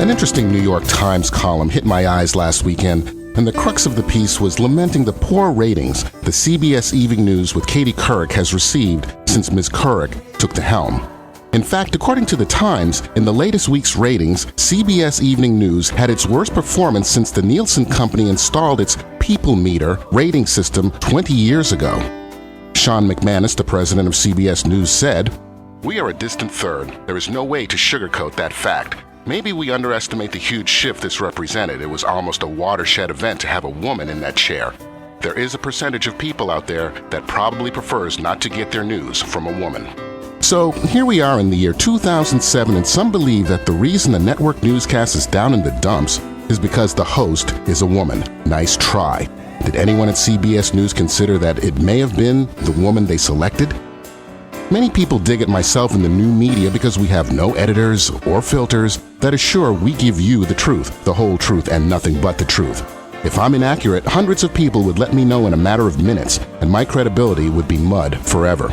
An interesting New York Times column hit my eyes last weekend, and the crux of the piece was lamenting the poor ratings the CBS Evening News with Katie Couric has received since Ms. Couric took the helm. In fact, according to the Times, in the latest week's ratings, CBS Evening News had its worst performance since the Nielsen Company installed its People Meter rating system 20 years ago. Sean McManus, the president of CBS News, said, "We are a distant third. There is no way to sugarcoat that fact. Maybe we underestimate the huge shift this represented. It was almost a watershed event to have a woman in that chair. There is a percentage of people out there that probably prefers not to get their news from a woman." So here we are in the year 2007, and some believe that the reason the network newscast is down in the dumps is because the host is a woman. Nice try. Did anyone at CBS News consider that it may have been the woman they selected? Many people dig at myself in the new media because we have no editors or filters that assure we give you the truth, the whole truth, and nothing but the truth. If I'm inaccurate, hundreds of people would let me know in a matter of minutes, and my credibility would be mud forever.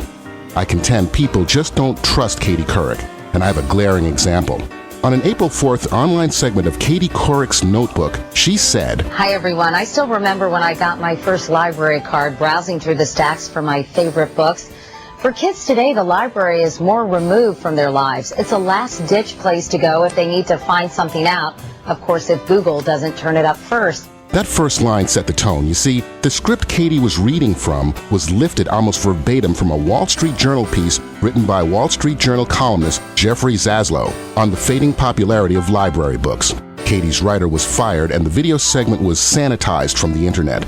I contend people just don't trust Katie Couric, and I have a glaring example. On an April 4th online segment of Katie Couric's Notebook, she said, "Hi everyone, I still remember when I got my first library card, browsing through the stacks for my favorite books. For kids today, the library is more removed from their lives. It's a last-ditch place to go if they need to find something out. Of course, if Google doesn't turn it up first." That first line set the tone. You see, the script Katie was reading from was lifted almost verbatim from a Wall Street Journal piece written by Wall Street Journal columnist Jeffrey Zaslow on the fading popularity of library books. Katie's writer was fired, and the video segment was sanitized from the internet.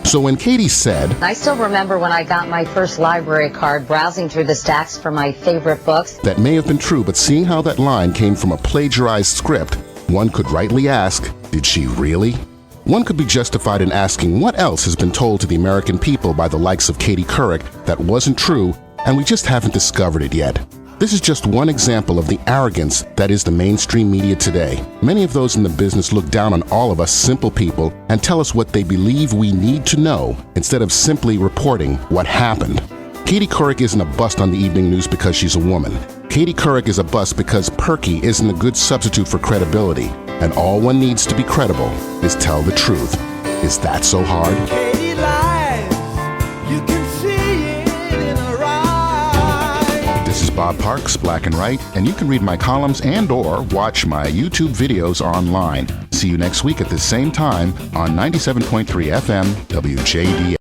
So when Katie said, "I still remember when I got my first library card, browsing through the stacks for my favorite books," that may have been true, but seeing how that line came from a plagiarized script, one could rightly ask, did she really? One could be justified in asking what else has been told to the American people by the likes of Katie Couric that wasn't true, and we just haven't discovered it yet. This is just one example of the arrogance that is the mainstream media today. Many of those in the business look down on all of us simple people and tell us what they believe we need to know instead of simply reporting what happened. Katie Couric isn't a bust on the evening news because she's a woman. Katie Couric is a bust because perky isn't a good substitute for credibility, and all one needs to be credible is tell the truth. Is that so hard? Katie lies, you can see it in her eyes. This is Bob Parks, Black and White, and you can read my columns and or watch my YouTube videos online. See you next week at the same time on 97.3 FM WJD.